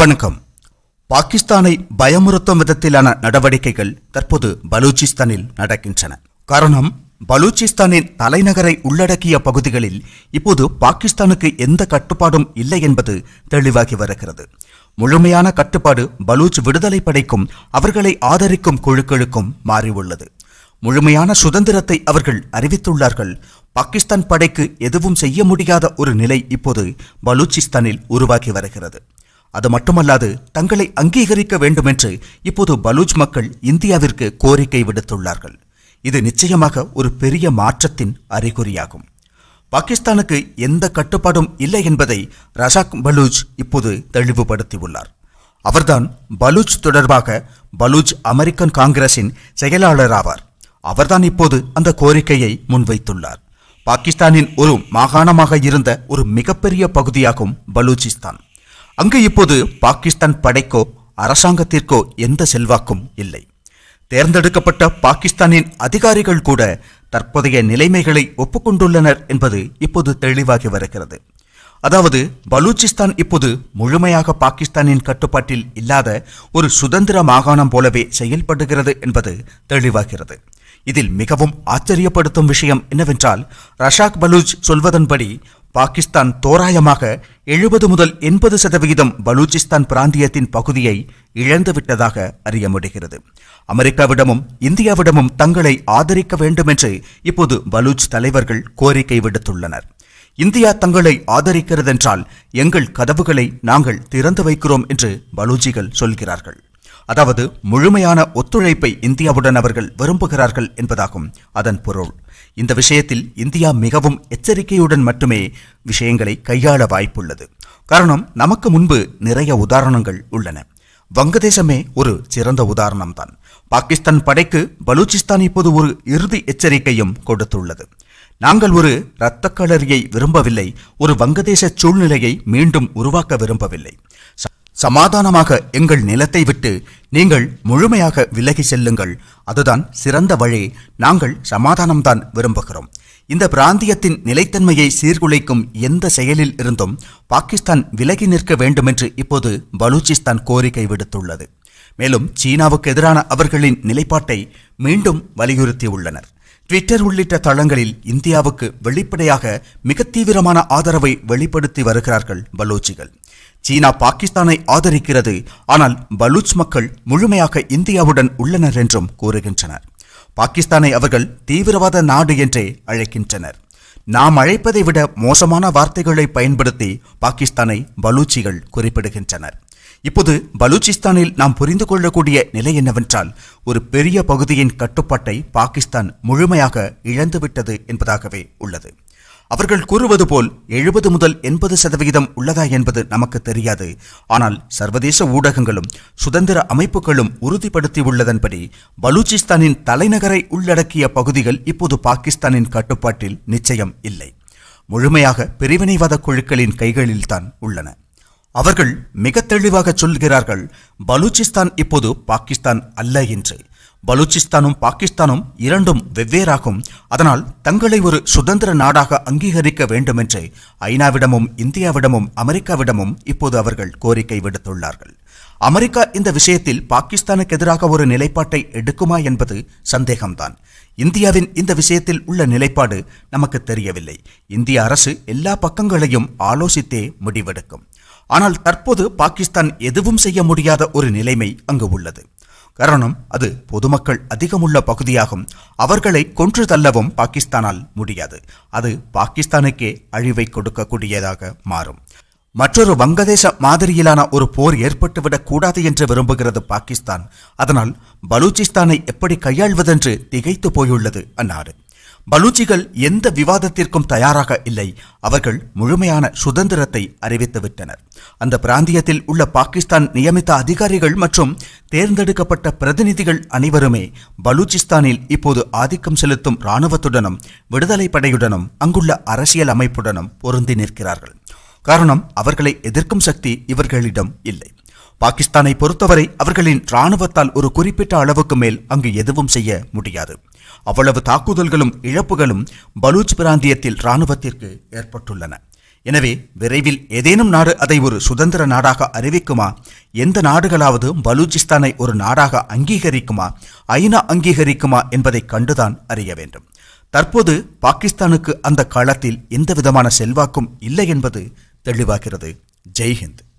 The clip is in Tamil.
வணக்கம். பாகிஸ்தானை பயமுறுத்தும் விதத்திலான நடவடிக்கைகள் தற்போது பலூச்சிஸ்தானில் நடக்கின்றன. காரணம், பலூச்சிஸ்தானின் தலைநகரை உள்ளடக்கிய பகுதிகளில் இப்போது பாகிஸ்தானுக்கு எந்த கட்டுப்பாடும் இல்லை என்பது தெளிவாகி வருகிறது. முழுமையான கட்டுப்பாடு பலூச் விடுதலை படைக்கும் அவர்களை ஆதரிக்கும் குழுக்களுக்கும் மாறியுள்ளது. முழுமையான சுதந்திரத்தை அவர்கள் அறிவித்துள்ளார்கள். பாகிஸ்தான் படைக்கு எதுவும் செய்ய முடியாத ஒரு நிலை இப்போது பலூச்சிஸ்தானில் உருவாகி வருகிறது. அது மட்டுமல்லாது, தங்களை அங்கீகரிக்க வேண்டும் என்று இப்போது பலூச் மக்கள் இந்தியாவிற்கு கோரிக்கை விடுத்துள்ளார்கள். இது நிச்சயமாக ஒரு பெரிய மாற்றத்தின் அறிகுறியாகும். பாகிஸ்தானுக்கு எந்த கட்டுப்பாடும் இல்லை என்பதை ரஷாக் பலூச் இப்போது தெளிவுபடுத்தியுள்ளார். அவர்தான் பலூச் தொடர்பாக பலூச் அமெரிக்கன் காங்கிரசின் செயலாளர் ஆவார். அவர்தான் இப்போது அந்த கோரிக்கையை முன்வைத்துள்ளார். பாகிஸ்தானின் ஒரு மாகாணமாக இருந்த ஒரு மிகப்பெரிய பகுதியாகும் பலூச்சிஸ்தான். அங்கு இப்போது பாகிஸ்தான் படைக்கோ அரசாங்கத்திற்கோ எந்த செல்வாக்கும் இல்லை. தேர்ந்தெடுக்கப்பட்ட பாகிஸ்தானின் அதிகாரிகள் கூட தற்போதைய நிலைமைகளை ஒப்புக்கொண்டுள்ளனர் என்பது இப்போது தெளிவாகி வருகிறது. அதாவது, பலூச்சிஸ்தான் இப்போது முழுமையாக பாகிஸ்தானின் கட்டுப்பாட்டில் இல்லாத ஒரு சுதந்திர மாகாணம் போலவே செயல்படுகிறது என்பது தெளிவாகிறது. இதில் மிகவும் ஆச்சரியப்படுத்தும் விஷயம் என்னவென்றால், ரஷாக் பலூச் சொல்வதன்படி பாகிஸ்தான் தோராயமாக 70 முதல் 80% பலூச்சிஸ்தான் பிராந்தியத்தின் பகுதியை இழந்துவிட்டதாக அறிய முடிகிறது. அமெரிக்காவிடமும் இந்தியாவிடமும் தங்களை ஆதரிக்க வேண்டும் என்று இப்போது பலூச் தலைவர்கள் கோரிக்கை விடுத்துள்ளனர். இந்தியா தங்களை ஆதரிக்கிறதென்றால் எங்கள் கதவுகளை நாங்கள் திறந்து வைக்கிறோம் என்று பலூச்சிகள் சொல்கிறார்கள். அதாவது, முழுமையான ஒத்துழைப்பை இந்தியாவுடன் அவர்கள் விரும்புகிறார்கள் என்பதாகும் அதன் பொருள். இந்த விஷயத்தில் இந்தியா மிகவும் எச்சரிக்கையுடன் மட்டுமே விஷயங்களை கையாள வாய்ப்புள்ளது. காரணம், நமக்கு முன்பு நிறைய உதாரணங்கள் உள்ளன. வங்கதேசமே ஒரு சிறந்த உதாரணம்தான். பாகிஸ்தான் படைக்கு பலூச்சிஸ்தான் இப்போது ஒரு இறுதி எச்சரிக்கையும் கொடுத்துள்ளது. நாங்கள் ஒரு இரத்தக்களரியை விரும்பவில்லை, ஒரு வங்கதேச சூழ்நிலையை மீண்டும் உருவாக்க விரும்பவில்லை. சமாதானமாக எங்கள் நிலத்தை விட்டு நீங்கள் முழுமையாக விலகி செல்லுங்கள், அதுதான் சிறந்த வழி. நாங்கள் சமாதானம்தான் விரும்புகிறோம். இந்த பிராந்தியத்தின் நிலைத்தன்மையை சீர்குலைக்கும் எந்த செயலில் இருந்தும் பாகிஸ்தான் விலகி நிற்க வேண்டுமென்று இப்போது பலூச்சிஸ்தான் கோரிக்கை விடுத்துள்ளது. மேலும் சீனாவுக்கு எதிரான அவர்களின் நிலைப்பாட்டை மீண்டும் வலியுறுத்தியுள்ளனர். ட்விட்டர் உள்ளிட்ட தளங்களில் இந்தியாவுக்கு வெளிப்படையாக மிக தீவிரமான ஆதரவை வெளிப்படுத்தி வருகிறார்கள் பலூச்சிகள். சீனா பாகிஸ்தானை ஆதரிக்கிறது, ஆனால் பலூச் மக்கள் முழுமையாக இந்தியாவுடன் உள்ளனர் என்றும் கூறுகின்றனர். பாகிஸ்தானை அவர்கள் தீவிரவாத நாடு என்றே அழைக்கின்றனர். நாம் அழைப்பதை விட மோசமான வார்த்தைகளை பயன்படுத்தி பாகிஸ்தானை பலூச்சிகள் குறிப்பிடுகின்றனர். இப்போது பலூச்சிஸ்தானில் நாம் புரிந்து கொள்ளக்கூடிய நிலை என்னவென்றால், ஒரு பெரிய பகுதியின் கட்டுப்பாட்டை பாகிஸ்தான் முழுமையாக இழந்துவிட்டது என்பதாகவே உள்ளது. அவர்கள் கூறுவது போல் 70 முதல் 80% உள்ளதா என்பது நமக்கு தெரியாது. ஆனால் சர்வதேச ஊடகங்களும் சுதந்திர அமைப்புகளும் உறுதிப்படுத்தியுள்ளதன்படி பலூச்சிஸ்தானின் தலைநகரை உள்ளடக்கிய பகுதிகள் இப்போது பாகிஸ்தானின் கட்டுப்பாட்டில் நிச்சயம் இல்லை. முழுமையாக பிரிவினைவாத குழுக்களின் கைகளில்தான் உள்ளன. அவர்கள் மிக தெளிவாக சொல்கிறார்கள், பலூச்சிஸ்தான் இப்போது பாகிஸ்தான் அல்ல என்று. பலூச்சிஸ்தானும் பாகிஸ்தானும் இரண்டும் வெவ்வேறாகும். அதனால் தங்களை ஒரு சுதந்திர நாடாக அங்கீகரிக்க வேண்டும் என்று ஐநாவிடமும் இந்தியாவிடமும் அமெரிக்காவிடமும் இப்போது அவர்கள் கோரிக்கை விடுத்துள்ளார்கள். அமெரிக்கா இந்த விஷயத்தில் பாகிஸ்தானுக்கு எதிராக ஒரு நிலைப்பாட்டை எடுக்குமா என்பது சந்தேகம்தான். இந்தியாவின் இந்த விஷயத்தில் உள்ள நிலைப்பாடு நமக்கு தெரியவில்லை. இந்திய அரசு எல்லா பக்கங்களையும் ஆலோசித்தே முடிவெடுக்கும். ஆனால் தற்போது பாகிஸ்தான் எதுவும் செய்ய முடியாத ஒரு நிலைமை அங்கு உள்ளது. காரணம், அது பொதுமக்கள் அதிகமுள்ள பகுதியாகும். அவர்களை கொன்று தள்ளவும் பாகிஸ்தானால் முடியாது. அது பாகிஸ்தானுக்கே அழிவை கொடுக்கக்கூடியதாக மாறும். மற்றொரு வங்கதேச மாதிரியிலான ஒரு போர் ஏற்பட்டுவிடக் கூடாது என்று விரும்புகிறது பாகிஸ்தான். அதனால் பலூச்சிஸ்தானை எப்படி கையாள்வதென்று திகைத்து போயுள்ளது அந்நாடு. பலூச்சிகள் எந்த விவாதத்திற்கும் தயாராக இல்லை. அவர்கள் முழுமையான சுதந்திரத்தை அறிவித்துவிட்டனர். அந்த பிராந்தியத்தில் உள்ள பாகிஸ்தான் நியமித்த அதிகாரிகள் மற்றும் தேர்ந்தெடுக்கப்பட்ட பிரதிநிதிகள் அனைவருமே பலூச்சிஸ்தானில் இப்போது ஆதிக்கம் செலுத்தும் இராணுவத்துடனும் விடுதலை படையுடனும் அங்குள்ள அரசியல் அமைப்புடனும் பொருந்தி நிற்கிறார்கள். காரணம், அவர்களை எதிர்க்கும் சக்தி இவர்களிடம் இல்லை. பாகிஸ்தானை பொறுத்தவரை அவர்களின் இராணுவத்தால் ஒரு குறிப்பிட்ட அளவுக்கு மேல் அங்கு எதுவும் செய்ய முடியாது. அவ்வளவு தாக்குதல்களும் இழப்புகளும் பலூச் பிராந்தியத்தில் இராணுவத்திற்கு ஏற்பட்டுள்ளன. எனவே விரைவில் ஏதேனும் நாடு அதை ஒரு சுதந்திர நாடாக அறிவிக்குமா எந்த நாடுகளாவது பலூச்சிஸ்தானை ஒரு நாடாக அங்கீகரிக்குமா, ஐநா அங்கீகரிக்குமா என்பதை கண்டுதான் அறிய வேண்டும். தற்போது பாகிஸ்தானுக்கு அந்த களத்தில் எந்தவிதமான செல்வாக்கும் இல்லை என்பது தெளிவாகிறது. ஜெய்ஹிந்த்.